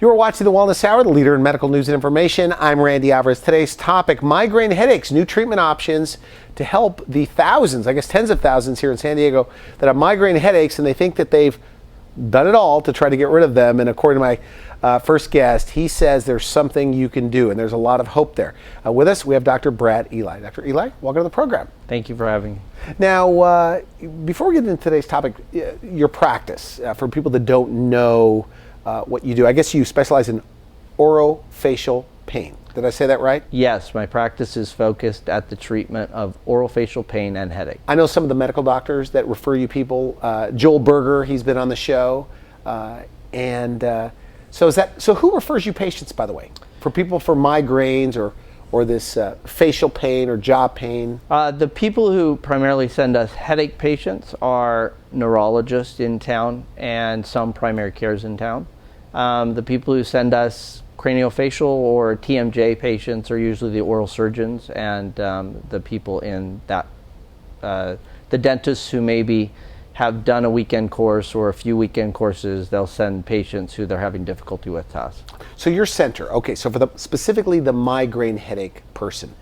You are watching the Wellness Hour, the leader in medical news and information. I'm Randy Alvarez. Today's topic, migraine headaches, new treatment options to help the thousands, I guess tens of thousands here in San Diego that have migraine headaches, and they think that they've done it all to try to get rid of them. And according to my first guest, he says there's something you can do, and there's a lot of hope there. With us, we have Dr. Eli. Dr. Eli, welcome to the program. Thank you for having me. Now, before we get into today's topic, your practice, for people that don't know what you do, I guess you specialize in orofacial pain. Did I say that right? Yes, my practice is focused at the treatment of orofacial pain and headache. I know some of the medical doctors that refer you people. Joel Berger, he's been on the show. So who refers you patients, by the way? For people for migraines or this facial pain or jaw pain? The people who primarily send us headache patients are neurologists in town and some primary cares in town. The people who send us craniofacial or TMJ patients are usually the oral surgeons and the people in that, the dentists who maybe have done a weekend course or a few weekend courses. They'll send patients who they're having difficulty with to us. So your center, okay, so for specifically the migraine headache person,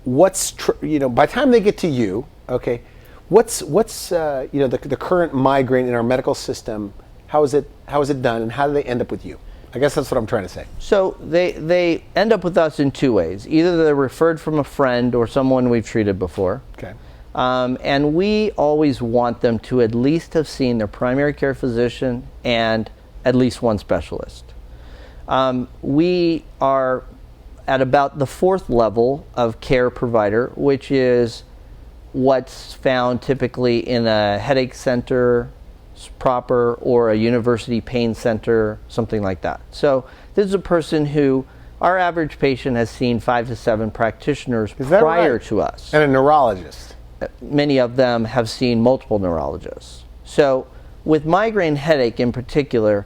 by the time they get to you, okay, what's the current migraine in our medical system? How is it done, and how do they end up with you? I guess that's what I'm trying to say. So they end up with us in two ways. Either they're referred from a friend or someone we've treated before. Okay. And we always want them to at least have seen their primary care physician and at least one specialist. We are at about the fourth level of care provider, which is what's found typically in a headache center proper or a university pain center, something like that. So this is a person who our average patient has seen 5 to 7 practitioners prior to us. And a neurologist. Many of them have seen multiple neurologists. So with migraine headache in particular,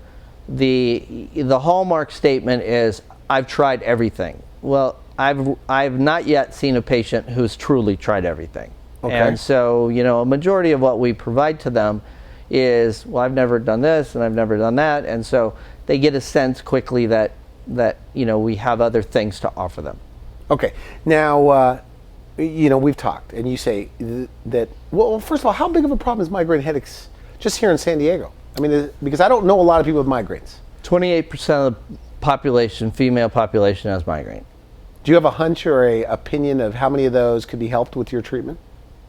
the hallmark statement is, I've tried everything. Well, I've not yet seen a patient who's truly tried everything. Okay. And so, a majority of what we provide to them is, well, I've never done this and I've never done that. And so they get a sense quickly that we have other things to offer them. Okay. Now, we've talked, and you say that, well, first of all, how big of a problem is migraine headaches just here in San Diego? I mean, because I don't know a lot of people with migraines. 28% of the population, female population, has migraine. Do you have a hunch or a opinion of how many of those could be helped with your treatment?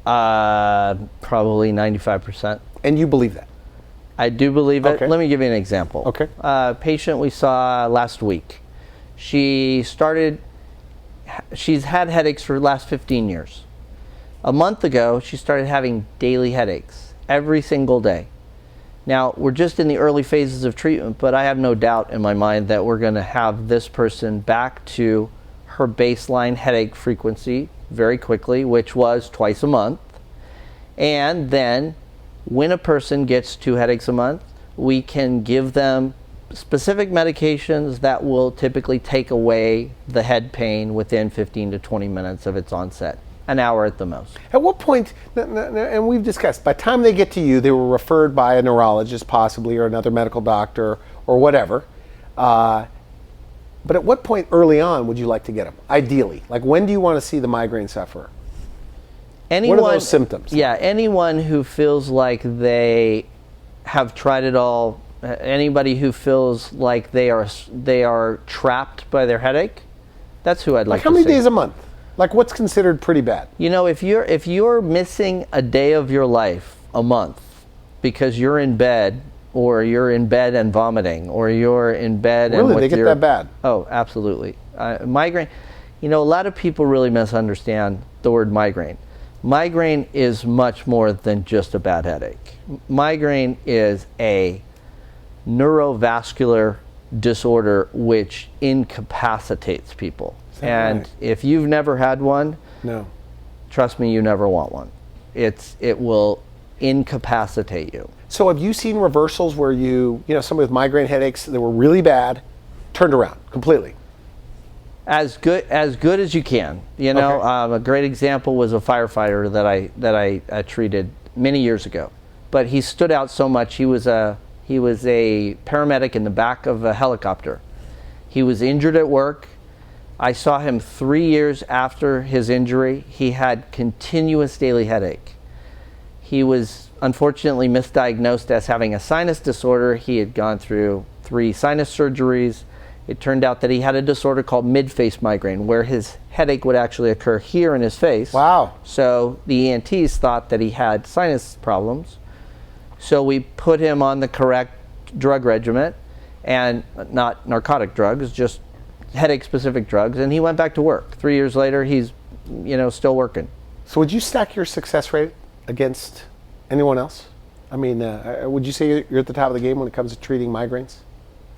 Probably 95%. And you believe that? I do believe it. Okay. Let me give you an example. Okay. A patient we saw last week. She's had headaches for the last 15 years. A month ago, she started having daily headaches every single day. Now, we're just in the early phases of treatment, but I have no doubt in my mind that we're going to have this person back to her baseline headache frequency very quickly, which was twice a month. And then when a person gets 2 headaches a month, we can give them specific medications that will typically take away the head pain within 15 to 20 minutes of its onset, an hour at the most. At what point, and we've discussed, by the time they get to you, they were referred by a neurologist possibly, or another medical doctor, or whatever. But at what point early on would you like to get them, ideally? Like, when do you want to see the migraine sufferer? What are those symptoms? Yeah, anyone who feels like they have tried it all, anybody who feels like they are trapped by their headache, that's who I'd like to see. How many days a month? Like, what's considered pretty bad? If you're missing a day of your life a month because you're in bed, or you're in bed and vomiting, or you're in bed and really, they get that bad? Oh, absolutely. Migraine. A lot of people really misunderstand the word migraine. Migraine is much more than just a bad headache. Migraine is a neurovascular disorder which incapacitates people. And right? If you've never had one, no, trust me, you never want one. It will incapacitate you. So have you seen reversals where somebody with migraine headaches that were really bad turned around completely? As good as you can. Okay. A great example was a firefighter that I treated many years ago. But he stood out so much. He was a paramedic in the back of a helicopter, He was injured at work. I saw him 3 years after his injury. He had continuous daily headache. He was unfortunately misdiagnosed as having a sinus disorder. He had gone through 3 sinus surgeries. It turned out that he had a disorder called mid-face migraine, where his headache would actually occur here in his face. Wow. So the ENTs thought that he had sinus problems. So we put him on the correct drug regimen, and not narcotic drugs, just headache-specific drugs, and he went back to work. 3 years later, he's still working. So would you stack your success rate against anyone else? I mean, would you say you're at the top of the game when it comes to treating migraines?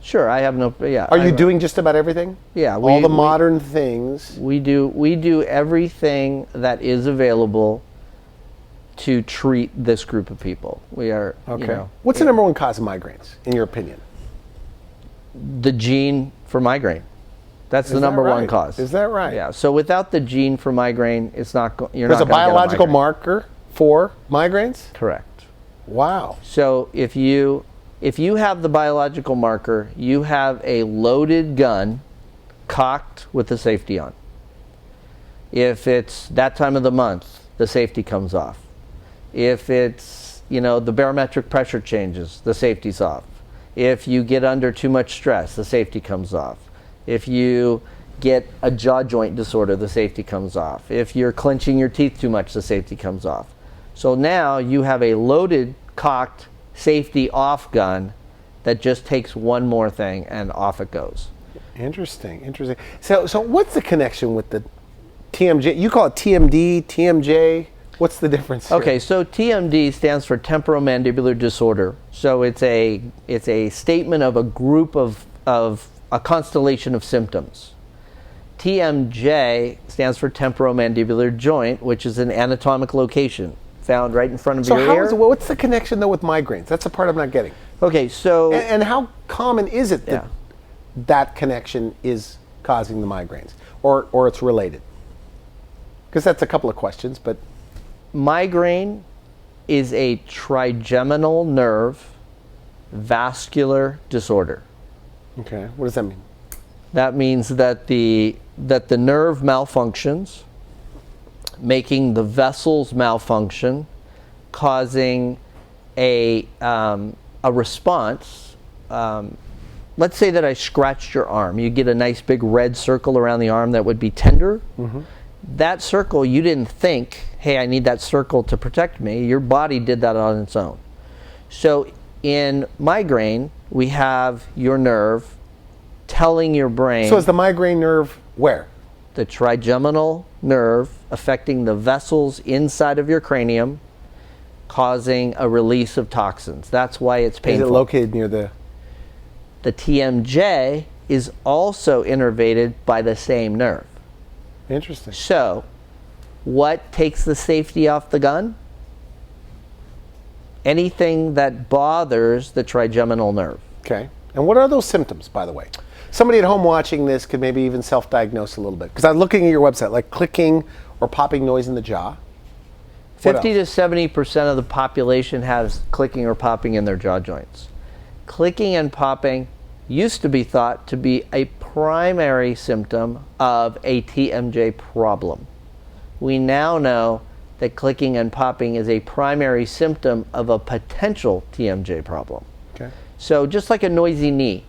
Sure, I have no. Yeah. Are you doing just about everything? Yeah. All the modern things. We do everything that is available to treat this group of people. We are. Okay. What's the number one cause of migraines, in your opinion? The gene for migraine. That's the number one cause. Is that right? Yeah. So without the gene for migraine, it's not. You're There's not a biological migraine. marker for migraines? Correct. Wow. So if you have the biological marker, you have a loaded gun cocked with the safety on. If it's that time of the month, the safety comes off. If it's, the barometric pressure changes, the safety's off. If you get under too much stress, the safety comes off. If you get a jaw joint disorder, the safety comes off. If you're clenching your teeth too much, the safety comes off. So now you have a loaded, cocked, safety off gun that just takes one more thing and off it goes. Interesting. So what's the connection with the TMJ? You call it TMD, TMJ. What's the difference here? Okay, so TMD stands for temporomandibular disorder. So it's a statement of a group of a constellation of symptoms. TMJ stands for temporomandibular joint, which is an anatomic location found right in front of your ear. So what's the connection though with migraines? That's the part I'm not getting. Okay, so and how common is it that that connection is causing the migraines, or it's related? Because that's a couple of questions, but migraine is a trigeminal nerve vascular disorder. Okay, what does that mean? That means that the nerve malfunctions, making the vessels malfunction, causing a response. Let's say that I scratched your arm. You get a nice big red circle around the arm that would be tender. Mm-hmm. That circle, you didn't think, hey, I need that circle to protect me. Your body did that on its own. So in migraine, we have your nerve telling your brain. So is the migraine nerve where? The trigeminal nerve affecting the vessels inside of your cranium, causing a release of toxins. That's why it's painful. Is it located near the... The TMJ is also innervated by the same nerve. Interesting. So, what takes the safety off the gun? Anything that bothers the trigeminal nerve. Okay. And what are those symptoms, by the way? Somebody at home watching this could maybe even self-diagnose a little bit. Because I'm looking at your website, like clicking or popping noise in the jaw. 50 to 70% of the population has clicking or popping in their jaw joints. Clicking and popping used to be thought to be a primary symptom of a TMJ problem. We now know that clicking and popping is a primary symptom of a potential TMJ problem. Okay. So just like a noisy knee,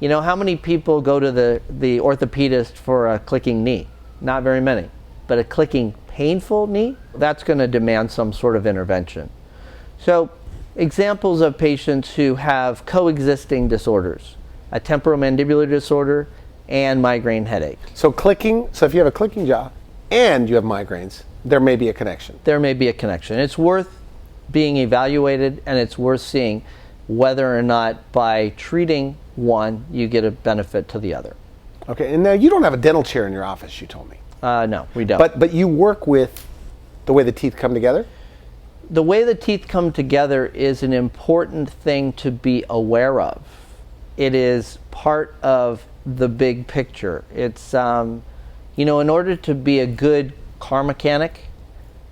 how many people go to the orthopedist for a clicking knee? Not very many. But a clicking painful knee, that's going to demand some sort of intervention. So examples of patients who have coexisting disorders, a temporomandibular disorder and migraine headache. So if you have a clicking jaw and you have migraines, there may be a connection. There may be a connection. It's worth being evaluated, and it's worth seeing whether or not by treating one, you get a benefit to the other. Okay, and now you don't have a dental chair in your office, you told me. No, we don't. But you work with the way the teeth come together? The way the teeth come together is an important thing to be aware of. It is part of the big picture. It's, in order to be a good car mechanic,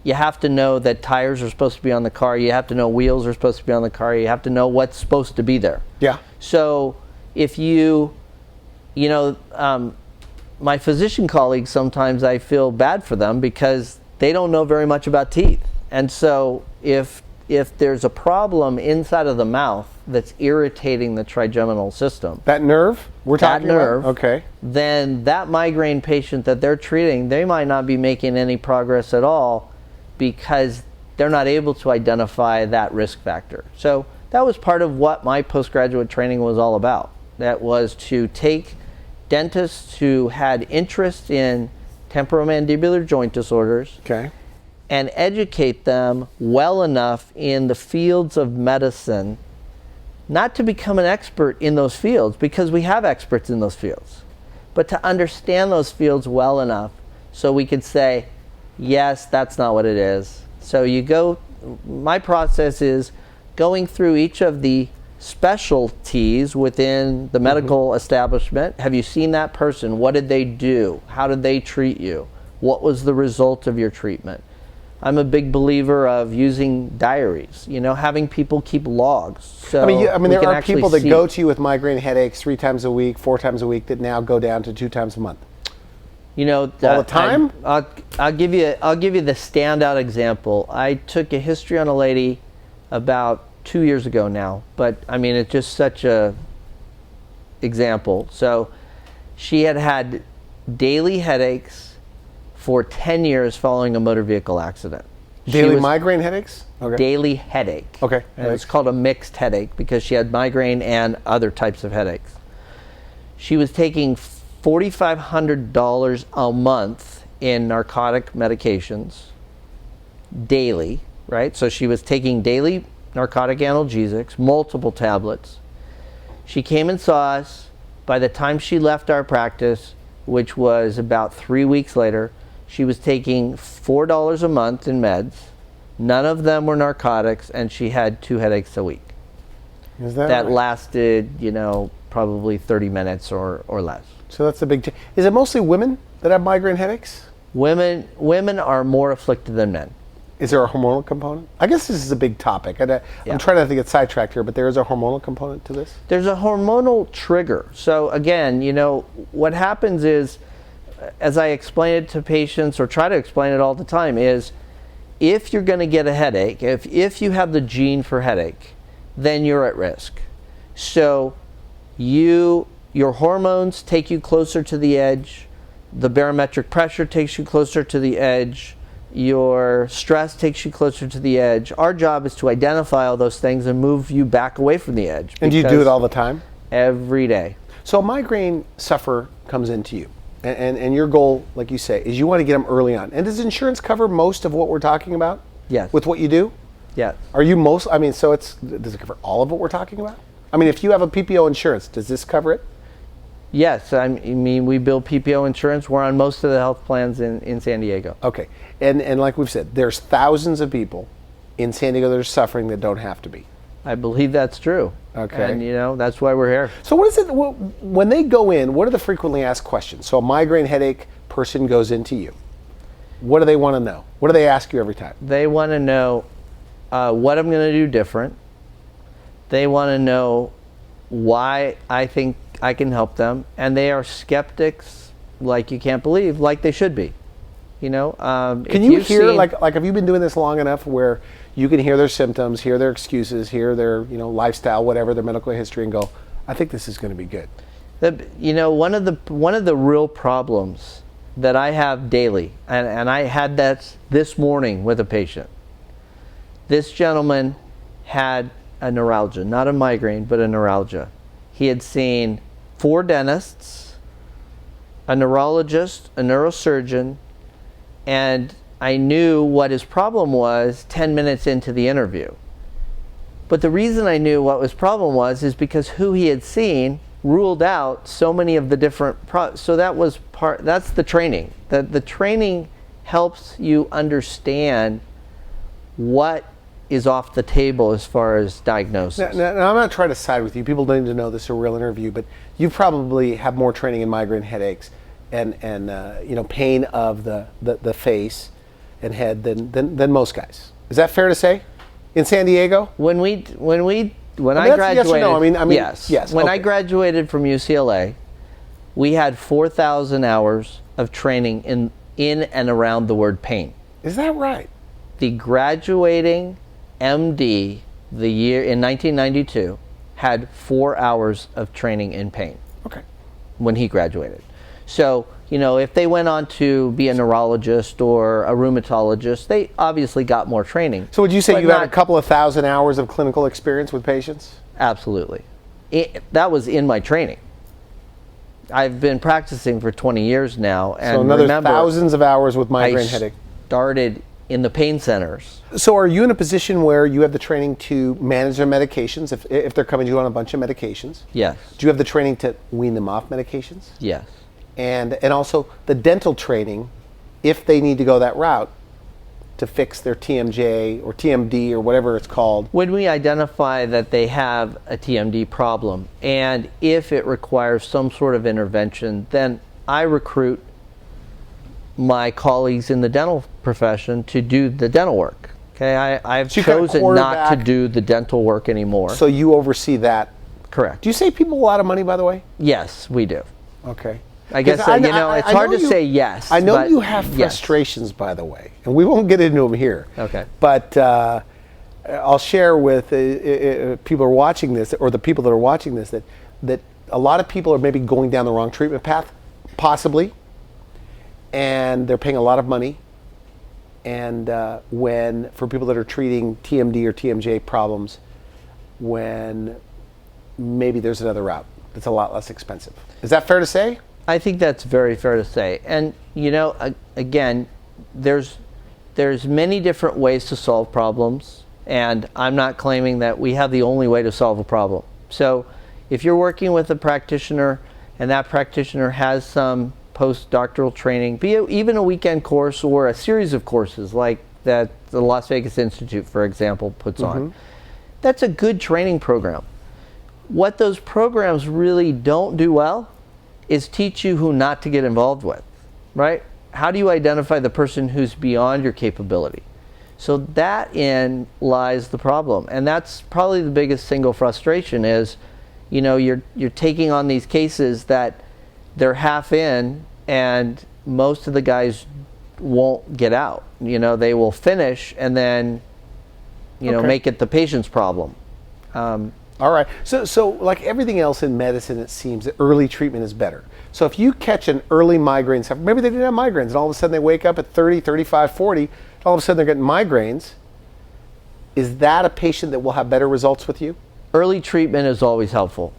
you have to know that tires are supposed to be on the car. You have to know wheels are supposed to be on the car. You have to know what's supposed to be there. Yeah. So if you you know, my physician colleagues, sometimes I feel bad for them because they don't know very much about teeth. And so if there's a problem inside of the mouth that's irritating the trigeminal system, that nerve we're talking about? Okay. Then that migraine patient that they're treating, they might not be making any progress at all because they're not able to identify that risk factor. So that was part of what my postgraduate training was all about. That was to take dentists who had interest in temporomandibular joint disorders, okay, and educate them well enough in the fields of medicine, not to become an expert in those fields, because we have experts in those fields, but to understand those fields well enough so we could say, yes, that's not what it is. So my process is going through each of the specialties within the medical establishment. Have you seen that person? What did they do? How did they treat you? What was the result of your treatment? I'm a big believer of using diaries, you know, having people keep logs. So I mean there are people that go to you with migraine headaches 3 times a week, 4 times a week that now go down to 2 times a month. You know, all the time? I'll give you the standout example. I took a history on a lady about 2 years ago now, but I mean, it's just such a example. So she had daily headaches for 10 years following a motor vehicle accident. Daily migraine headaches? Okay. Daily headache. Okay. And it's called a mixed headache because she had migraine and other types of headaches. She was taking $4,500 a month in narcotic medications daily, right? So she was taking daily narcotic analgesics, multiple tablets. She came and saw us. By the time she left our practice, which was about 3 weeks later, she was taking $4 a month in meds. None of them were narcotics, and she had 2 headaches a week. Is that that right? lasted, you know, probably 30 minutes or less. So that's the big change. Is it mostly women that have migraine headaches? Women are more afflicted than men. Is there a hormonal component? I guess this is a big topic. I'm trying not to get sidetracked here, but there is a hormonal component to this? There's a hormonal trigger. So again, you know, what happens is, as I explain it to patients, or try to explain it all the time, is if you're going to get a headache, if you have the gene for headache, then you're at risk. So your hormones take you closer to the edge, the barometric pressure takes you closer to the edge, your stress takes you closer to the edge. Our job is to identify all those things and move you back away from the edge. And do you do it all the time? Every day. So a migraine sufferer comes into you, and your goal, like you say, is you want to get them early on. And does insurance cover most of what we're talking about? Yes. With what you do? Yes. Are you does it cover all of what we're talking about? I mean, if you have a PPO insurance, does this cover it? Yes, I mean, we bill PPO insurance. We're on most of the health plans in San Diego. Okay, and like we've said, there's thousands of people in San Diego that are suffering that don't have to be. I believe that's true. Okay. And, you know, that's why we're here. So what is it, when they go in, what are the frequently asked questions? So a migraine headache person goes into you. What do they want to know? What do they ask you every time? They want to know what I'm going to do different. They want to know why I think I can help them. And they are skeptics like you can't believe, like they should be. You know, can you hear, like have you been doing this long enough where you can hear their symptoms, hear their excuses, hear their, you know, lifestyle, whatever, their medical history, and go, I think this is going to be good? You know, one of the real problems that I have daily, and I had that this morning with a patient. This gentleman had a neuralgia, not a migraine, but a neuralgia. He had seen 4 dentists, a neurologist, a neurosurgeon, and I knew what his problem was 10 minutes into the interview. But the reason I knew what his problem was is because who he had seen ruled out so many of the different so that's the training. The training helps you understand what is off the table as far as diagnosis. Now, I'm not trying to side with you. People don't need to know this is a real interview, but you probably have more training in migraine headaches and you know, pain of the face and head than most guys. Is that fair to say? In San Diego? When I graduated, yes or no? I mean, yes. When I graduated from UCLA, We had 4,000 hours of training in and around the word pain. Is that right? The graduating MD the year in 1992 had 4 hours of training in pain. Okay. When he graduated. So, if they went on to be a neurologist or a rheumatologist, they obviously got more training. So would you say you had a couple of thousand hours of clinical experience with patients? Absolutely. That was in my training. I've been practicing for 20 years now. And so another remember, thousands of hours with migraine headache. Started in the pain centers. So are you in a position where you have the training to manage their medications if they're coming to you on a bunch of medications? Yes. Do you have the training to wean them off medications? Yes. And also the dental training if they need to go that route to fix their TMJ or TMD or whatever it's called. When we identify that they have a TMD problem and if it requires some sort of intervention, then I recruit my colleagues in the dental profession to do the dental work. Okay, I've chosen not to do the dental work anymore. So you oversee that? Correct. Do you save people a lot of money, by the way? Yes, we do. Okay. I guess, it's hard to say yes. I know you have frustrations, by the way, and we won't get into them here. Okay. But I'll share with people who are watching this, or the people that are watching this, that a lot of people are maybe going down the wrong treatment path, possibly, and they're paying a lot of money. And for people that are treating TMD or TMJ problems, when maybe there's another route that's a lot less expensive. Is that fair to say? I think that's very fair to say. And again, there's many different ways to solve problems, and I'm not claiming that we have the only way to solve a problem. So if you're working with a practitioner and that practitioner has some postdoctoral training, be it even a weekend course or a series of courses like that the Las Vegas Institute, for example, puts on, that's a good training program. What those programs really don't do well is teach you who not to get involved with, right? How do you identify the person who's beyond your capability? So that in lies the problem. And that's probably the biggest single frustration is, you're taking on these cases that they're half in and most of the guys won't get out. They will finish and then, make it the patient's problem. All right. So like everything else in medicine, it seems that early treatment is better. So if you catch an early migraine sufferer, maybe they didn't have migraines, and all of a sudden they wake up at 30, 35, 40, and all of a sudden they're getting migraines, is that a patient that will have better results with you? Early treatment is always helpful.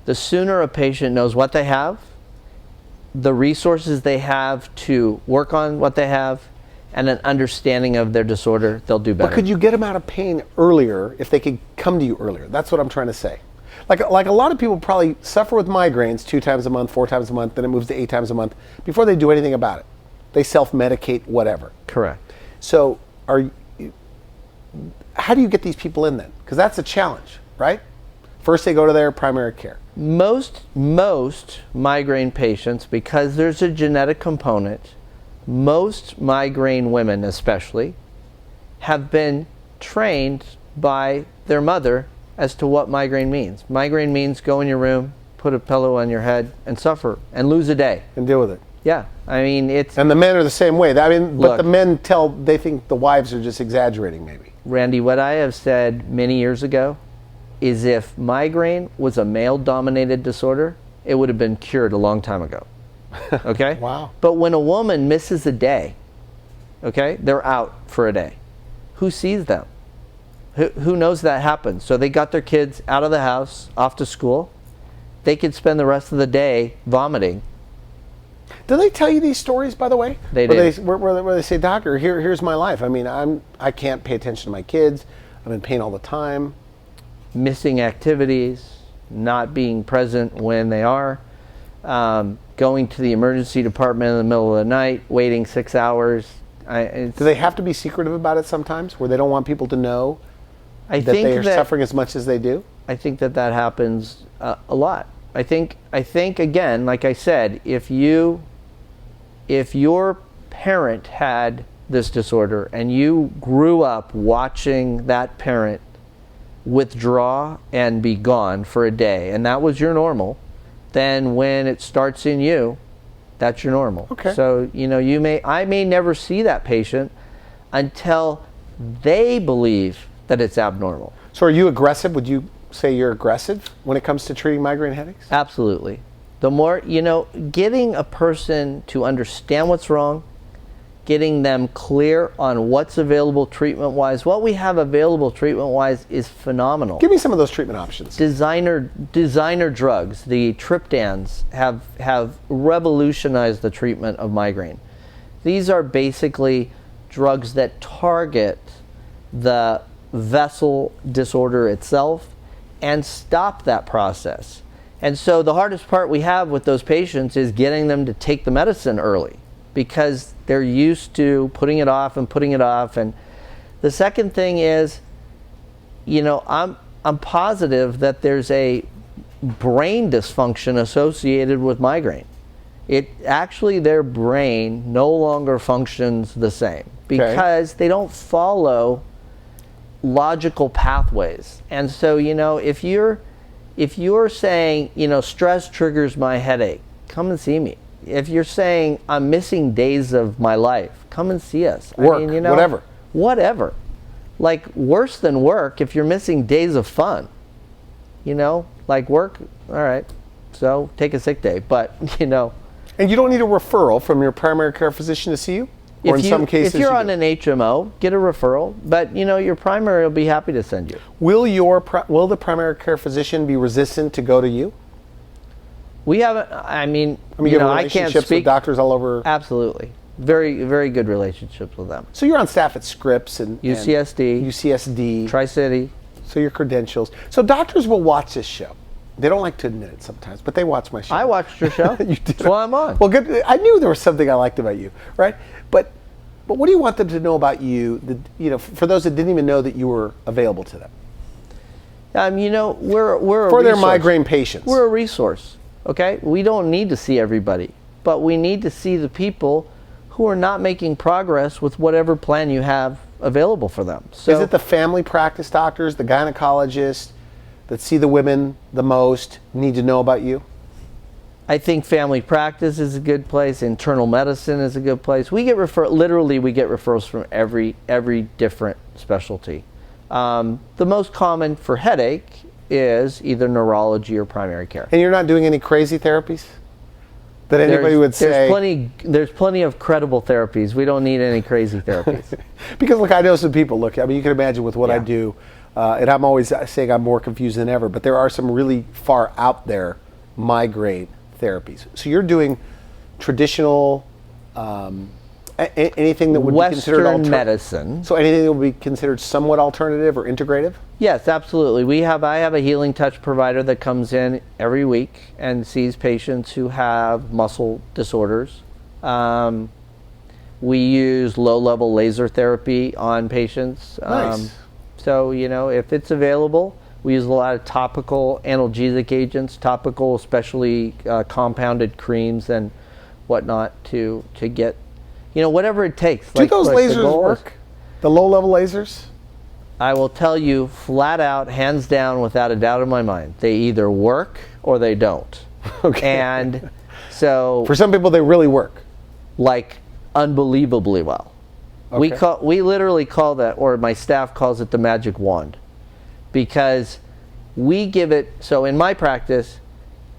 The sooner a patient knows what they have, the resources they have to work on what they have, and an understanding of their disorder, they'll do better. But could you get them out of pain earlier if they could come to you earlier? That's what I'm trying to say. Like a lot of people probably suffer with migraines 2 times a month, 4 times a month, then it moves to 8 times a month before they do anything about it. They self-medicate, whatever. Correct. So how do you get these people in then? Because that's a challenge, right? First they go to their primary care. Most migraine patients, because there's a genetic component, most migraine women especially, have been trained by their mother as to what migraine means. Migraine means go in your room, put a pillow on your head, and suffer, and lose a day. And deal with it. Yeah, I mean, it's... And the men are the same way. I mean, but Look, the men they think the wives are just exaggerating maybe. Randy, what I have said many years ago is if migraine was a male-dominated disorder, it would have been cured a long time ago. Okay? Wow. But when a woman misses a day, okay, they're out for a day. Who sees them? Who knows that happens? So they got their kids out of the house, off to school. They could spend the rest of the day vomiting. Do they tell you these stories, by the way? They do. Where they say, doctor, here's my life. I mean, I can't pay attention to my kids. I'm in pain all the time. Missing activities, not being present when they are, going to the emergency department in the middle of the night, waiting 6 hours. Do they have to be secretive about it sometimes, where they don't want people to know that they are suffering as much as they do? I think that happens a lot. I think again, like I said, if your parent had this disorder and you grew up watching that parent withdraw and be gone for a day, and that was your normal, then when it starts in you, that's your normal. Okay. So, I may never see that patient until they believe that it's abnormal. So are you aggressive? Would you say you're aggressive when it comes to treating migraine headaches? Absolutely. The more, getting a person to understand what's wrong, getting them clear on what's available treatment-wise. What we have available treatment-wise is phenomenal. Give me some of those treatment options. Designer drugs, the triptans, have revolutionized the treatment of migraine. These are basically drugs that target the vessel disorder itself and stop that process. And so the hardest part we have with those patients is getting them to take the medicine early, because they're used to putting it off. And the second thing is, I'm positive that there's a brain dysfunction associated with migraine. Their brain no longer functions the same because they don't follow logical pathways. And so, if you're saying, stress triggers my headache, come and see me. If you're saying I'm missing days of my life, come and see us. Whatever. Like, worse than work, if you're missing days of fun, like work, all right, so take a sick day, but And you don't need a referral from your primary care physician to see you? Or in some cases, if you're on an HMO, get a referral, but your primary will be happy to send you. Will the primary care physician be resistant to go to you? We haven't. I you have I can't relationships speak. with doctors all over. Absolutely, very, very good relationships with them. So you're on staff at Scripps and UCSD, Tri-City. So your credentials. So doctors will watch this show. They don't like to admit it sometimes, but they watch my show. I watched your show. You did. That's why I'm on. Well, good. I knew there was something I liked about you, right? But what do you want them to know about you? For those that didn't even know that you were available to them. We're for their migraine patients. We're a resource. Okay, we don't need to see everybody, but we need to see the people who are not making progress with whatever plan you have available for them. So, is it the family practice doctors, the gynecologists that see the women the most need to know about you? I think family practice is a good place. Internal medicine is a good place. We get referrals from every different specialty. The most common for headache is either neurology or primary care. And you're not doing any crazy therapies that anybody would say? There's plenty of credible therapies. We don't need any crazy therapies. Because look, I know some people. Look, you can imagine with what I do, and I'm always saying I'm more confused than ever. But there are some really far out there migraine therapies. So you're doing traditional, anything that would be considered Western medicine. So anything that would be considered somewhat alternative or integrative? Yes, absolutely. I have a healing touch provider that comes in every week and sees patients who have muscle disorders. We use low-level laser therapy on patients. Nice. So, if it's available, we use a lot of topical analgesic agents, topical, especially compounded creams and whatnot to get, whatever it takes. Do those lasers work? The low-level lasers? I will tell you flat out, hands down, without a doubt in my mind, they either work or they don't. Okay. And so, for some people, they really work. Like, unbelievably well. Okay. We literally call that, or my staff calls it, the magic wand, because we give it. So in my practice,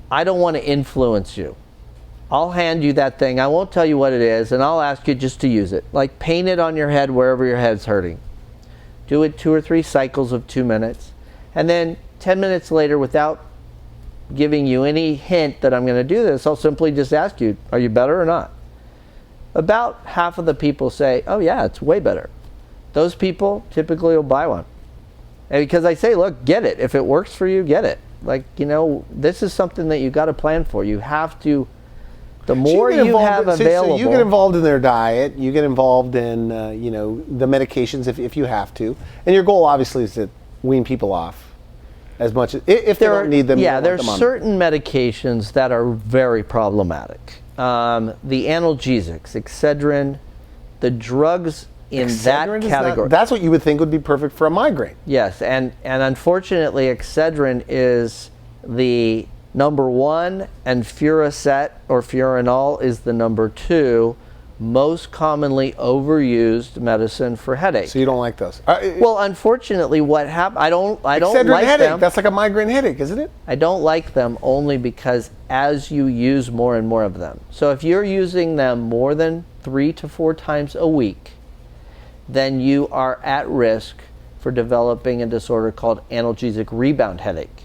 I don't want to influence you. I'll hand you that thing. I won't tell you what it is, and I'll ask you just to use it. Like, paint it on your head wherever your head's hurting. Do it 2 or 3 cycles of 2 minutes. And then 10 minutes later, without giving you any hint that I'm going to do this, I'll simply just ask you, are you better or not? About half of the people say, oh yeah, it's way better. Those people typically will buy one. And because I say, look, get it. If it works for you, get it. Like, this is something that you got to plan for. You have to. The more you have available. So you get involved in their diet, you get involved in, the medications if you have to. And your goal, obviously, is to wean people off as much as, if they don't need them. Yeah, there's certain medications that are very problematic. The analgesics, Excedrin, the drugs in that category. That's what you would think would be perfect for a migraine. Yes, and unfortunately, Excedrin is the number 1, and Furacet or Furanol is the number 2 most commonly overused medicine for headache. So you don't like those? Well, unfortunately, what happened? I don't like headache. them. That's like a migraine headache, isn't it? I don't like them only because as you use more and more of them. So if you're using them more than 3 to 4 times a week, then you are at risk for developing a disorder called analgesic rebound headache,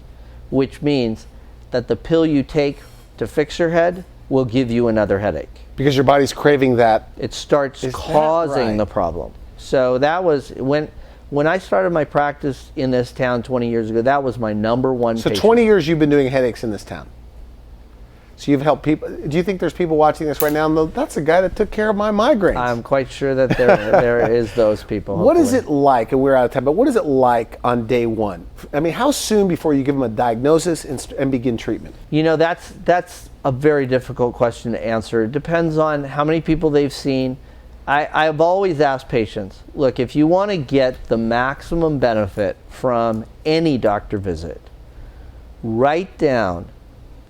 which means that the pill you take to fix your head will give you another headache. Because your body's craving that. It starts causing the problem. So that was when I started my practice in this town 20 years ago, that was my number 1 So patient. 20 years you've been doing headaches in this town. So you've helped people. Do you think there's people watching this right now and that's the guy that took care of my migraines? I'm quite sure that there is those people. What is hopefully. it like, and we're out of time, but what is it like on day 1? I mean, how soon before you give them a diagnosis and begin treatment? You know, that's a very difficult question to answer. It depends on how many people they've seen. I've always asked patients, look, if you want to get the maximum benefit from any doctor visit, write down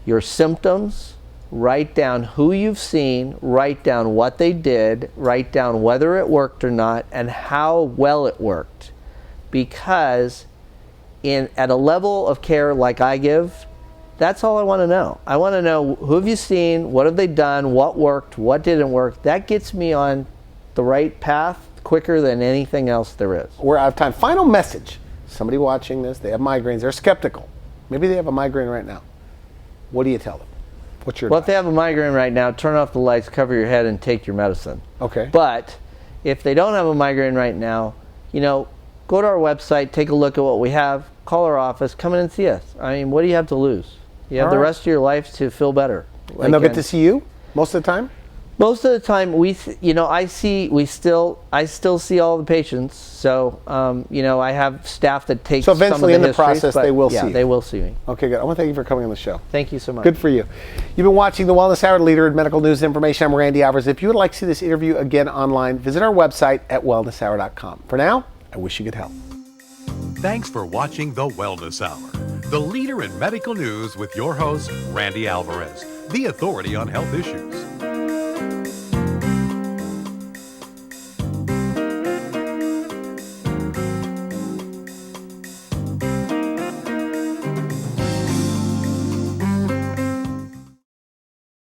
your symptoms, write down who you've seen, write down what they did, write down whether it worked or not, and how well it worked. Because at a level of care like I give, that's all I want to know. I want to know who have you seen, what have they done, what worked, what didn't work. That gets me on the right path quicker than anything else there is. We're out of time. Final message. Somebody watching this, they have migraines, they're skeptical. Maybe they have a migraine right now. What do you tell them? What's your Well, advice? if they have a migraine right now, turn off the lights, cover your head, and take your medicine. Okay. But if they don't have a migraine right now, you know, go to our website, take a look at what we have, call our office, come in and see us. I mean, what do you have to lose? You have the rest of your life to feel better. And they'll get to see you most of the time? Most of the time, I still see all the patients. So, I have staff that takes. So eventually some of the in the process, they will see you. Yeah, they will see me. Okay, good. I want to thank you for coming on the show. Thank you so much. Good for you. You've been watching the Wellness Hour, leader in medical news and information. I'm Randy Alvarez. If you would like to see this interview again online, visit our website at wellnesshour.com. For now, I wish you good health. Thanks for watching the Wellness Hour, the leader in medical news with your host, Randy Alvarez, the authority on health issues.